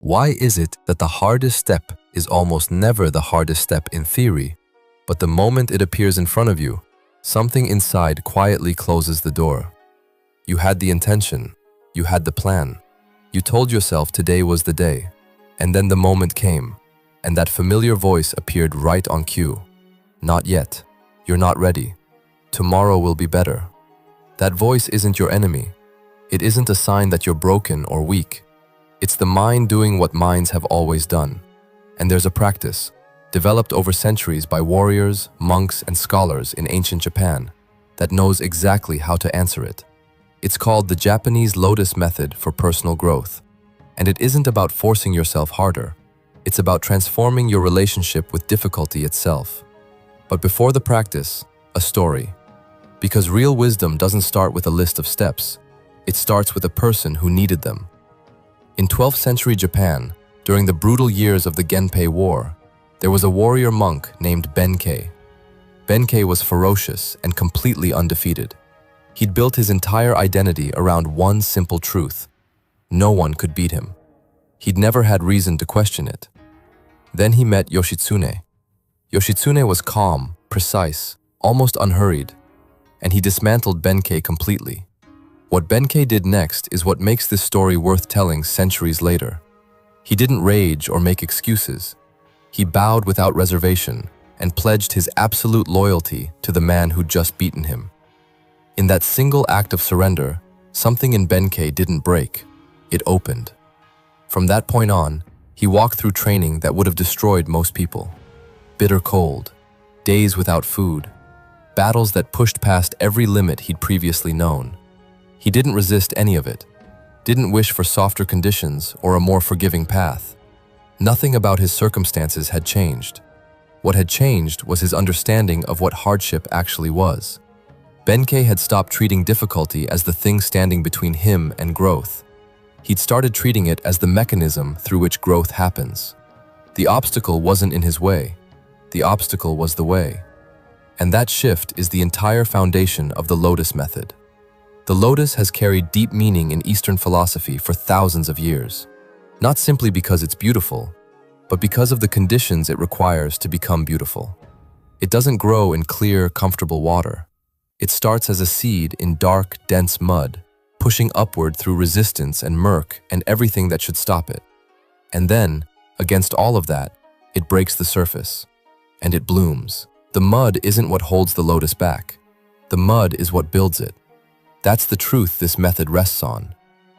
Why is it that the hardest step is almost never the hardest step in theory, but the moment it appears in front of you, something inside quietly closes the door? You had the intention, you had the plan, you told yourself today was the day, and then the moment came, and that familiar voice appeared right on cue. Not yet. You're not ready. Tomorrow will be better. That voice isn't your enemy. It isn't a sign that you're broken or weak. It's the mind doing what minds have always done. And there's a practice, developed over centuries by warriors, monks, and scholars in ancient Japan, that knows exactly how to answer it. It's called the Japanese Lotus Method for personal growth. And it isn't about forcing yourself harder. It's about transforming your relationship with difficulty itself. But before the practice, a story. Because real wisdom doesn't start with a list of steps. It starts with a person who needed them. In 12th century Japan, during the brutal years of the Genpei War, there was a warrior monk named Benkei. Benkei was ferocious and completely undefeated. He'd built his entire identity around one simple truth. No one could beat him. He'd never had reason to question it. Then he met Yoshitsune. Yoshitsune was calm, precise, almost unhurried, and he dismantled Benkei completely. What Benkei did next is what makes this story worth telling centuries later. He didn't rage or make excuses. He bowed without reservation and pledged his absolute loyalty to the man who'd just beaten him. In that single act of surrender, something in Benkei didn't break. It opened. From that point on, he walked through training that would have destroyed most people. Bitter cold, days without food, battles that pushed past every limit he'd previously known. He didn't resist any of it, didn't wish for softer conditions or a more forgiving path. Nothing about his circumstances had changed. What had changed was his understanding of what hardship actually was. Benkei had stopped treating difficulty as the thing standing between him and growth. He'd started treating it as the mechanism through which growth happens. The obstacle wasn't in his way. The obstacle was the way. And that shift is the entire foundation of the Lotus Method. The lotus has carried deep meaning in Eastern philosophy for thousands of years, not simply because it's beautiful, but because of the conditions it requires to become beautiful. It doesn't grow in clear, comfortable water. It starts as a seed in dark, dense mud, pushing upward through resistance and murk and everything that should stop it. And then, against all of that, it breaks the surface. And it blooms. The mud isn't what holds the lotus back. The mud is what builds it. That's the truth this method rests on.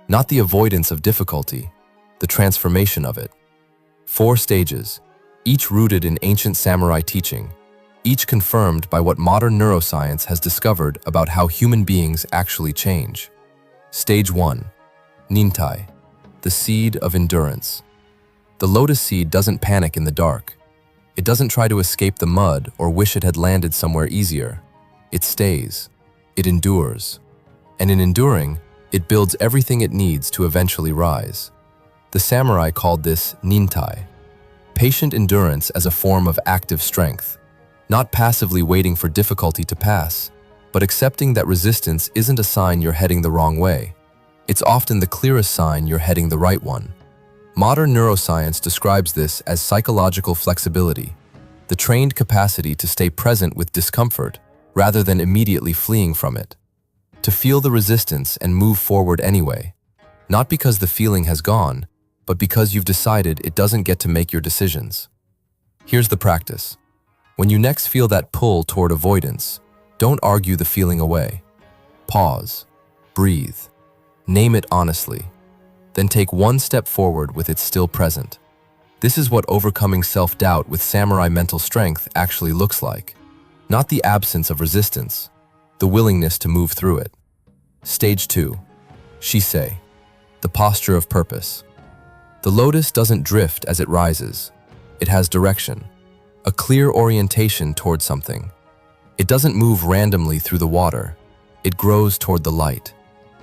Not the avoidance of difficulty, the transformation of it. 4 stages, each rooted in ancient samurai teaching, each confirmed by what modern neuroscience has discovered about how human beings actually change. Stage 1. Nintai, the seed of endurance. The lotus seed doesn't panic in the dark. It doesn't try to escape the mud or wish it had landed somewhere easier. It stays. It endures. And in enduring, it builds everything it needs to eventually rise. The samurai called this Nintai, patient endurance as a form of active strength, not passively waiting for difficulty to pass, but accepting that resistance isn't a sign you're heading the wrong way. It's often the clearest sign you're heading the right one. Modern neuroscience describes this as psychological flexibility, the trained capacity to stay present with discomfort rather than immediately fleeing from it. To feel the resistance and move forward anyway, not because the feeling has gone, but because you've decided it doesn't get to make your decisions. Here's the practice. When you next feel that pull toward avoidance, don't argue the feeling away. Pause. Breathe. Name it honestly. Then take one step forward with it still present. This is what overcoming self-doubt with samurai mental strength actually looks like. Not the absence of resistance, the willingness to move through it. Stage 2. Shisei, the posture of purpose. The lotus doesn't drift as it rises. It has direction, a clear orientation toward something. It doesn't move randomly through the water. It grows toward the light.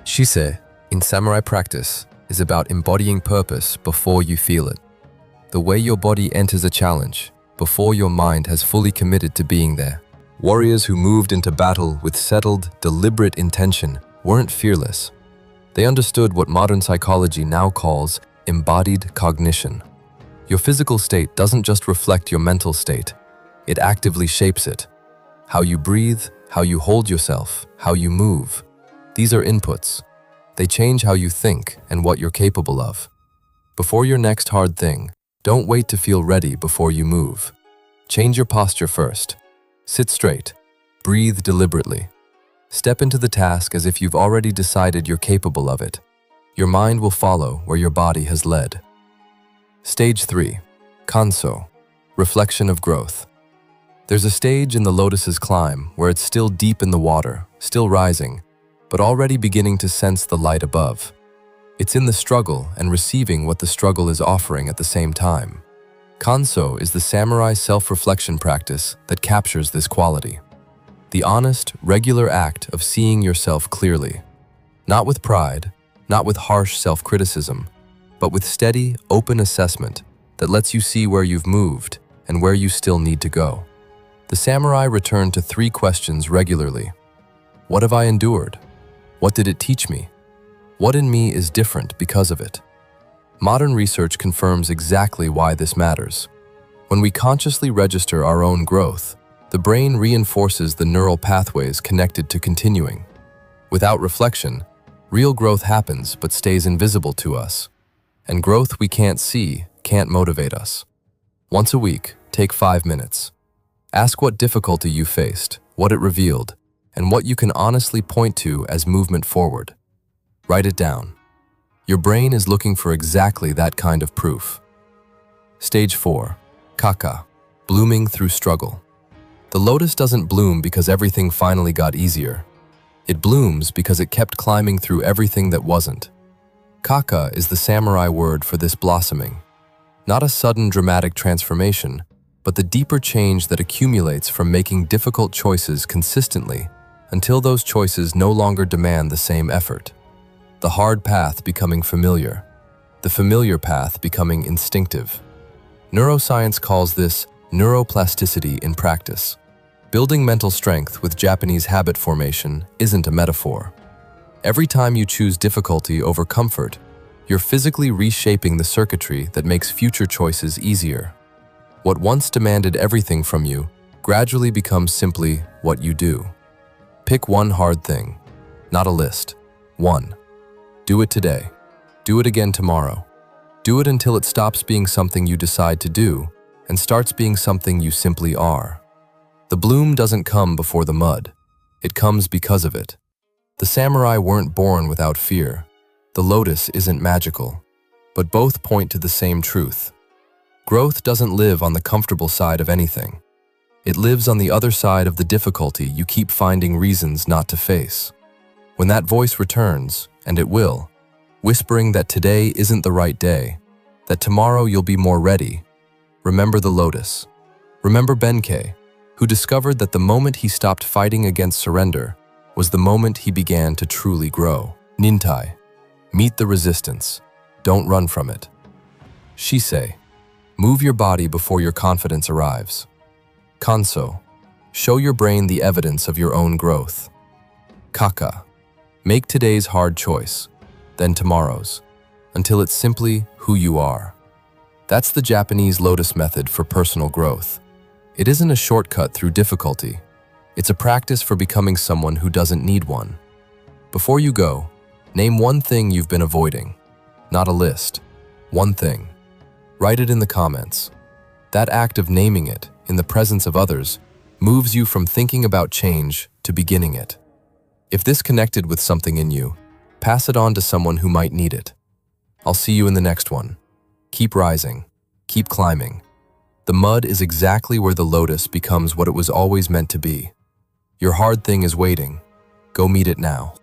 Shisei, in samurai practice, is about embodying purpose before you feel it. The way your body enters a challenge, before your mind has fully committed to being there. Warriors who moved into battle with settled, deliberate intention weren't fearless. They understood what modern psychology now calls embodied cognition. Your physical state doesn't just reflect your mental state, it actively shapes it. How you breathe, how you hold yourself, how you move. These are inputs. They change how you think and what you're capable of. Before your next hard thing, don't wait to feel ready before you move. Change your posture first. Sit straight. Breathe deliberately. Step into the task as if you've already decided you're capable of it. Your mind will follow where your body has led. Stage 3. Kansō. Reflection of growth. There's a stage in the lotus's climb where it's still deep in the water, still rising, but already beginning to sense the light above. It's in the struggle and receiving what the struggle is offering at the same time. Kansō is the samurai self-reflection practice that captures this quality. The honest, regular act of seeing yourself clearly. Not with pride, not with harsh self-criticism, but with steady, open assessment that lets you see where you've moved and where you still need to go. The samurai returned to 3 questions regularly. What have I endured? What did it teach me? What in me is different because of it? Modern research confirms exactly why this matters. When we consciously register our own growth, the brain reinforces the neural pathways connected to continuing. Without reflection, real growth happens but stays invisible to us. And growth we can't see can't motivate us. Once a week, take 5 minutes. Ask what difficulty you faced, what it revealed, and what you can honestly point to as movement forward. Write it down. Your brain is looking for exactly that kind of proof. Stage 4. Kaka. Blooming through struggle. The lotus doesn't bloom because everything finally got easier. It blooms because it kept climbing through everything that wasn't. Kaka is the samurai word for this blossoming. Not a sudden dramatic transformation, but the deeper change that accumulates from making difficult choices consistently until those choices no longer demand the same effort. The hard path becoming familiar, the familiar path becoming instinctive. Neuroscience calls this neuroplasticity in practice. Building mental strength with Japanese habit formation isn't a metaphor. Every time you choose difficulty over comfort, you're physically reshaping the circuitry that makes future choices easier. What once demanded everything from you gradually becomes simply what you do. Pick one hard thing, not a list. 1. Do it today. Do it again tomorrow. Do it until it stops being something you decide to do and starts being something you simply are. The bloom doesn't come before the mud. It comes because of it. The samurai weren't born without fear. The lotus isn't magical, but both point to the same truth. Growth doesn't live on the comfortable side of anything. It lives on the other side of the difficulty you keep finding reasons not to face. When that voice returns, and it will, whispering that today isn't the right day, that tomorrow you'll be more ready, remember the lotus. Remember Benkei, who discovered that the moment he stopped fighting against surrender was the moment he began to truly grow. Nintai. Meet the resistance. Don't run from it. Shisei. Move your body before your confidence arrives. Kansō. Show your brain the evidence of your own growth. Kaka. Make today's hard choice, then tomorrow's, until it's simply who you are. That's the Japanese Lotus Method for personal growth. It isn't a shortcut through difficulty. It's a practice for becoming someone who doesn't need one. Before you go, name one thing you've been avoiding. Not a list. One thing. Write it in the comments. That act of naming it in the presence of others moves you from thinking about change to beginning it. If this connected with something in you, pass it on to someone who might need it. I'll see you in the next one. Keep rising. Keep climbing. The mud is exactly where the lotus becomes what it was always meant to be. Your hard thing is waiting. Go meet it now.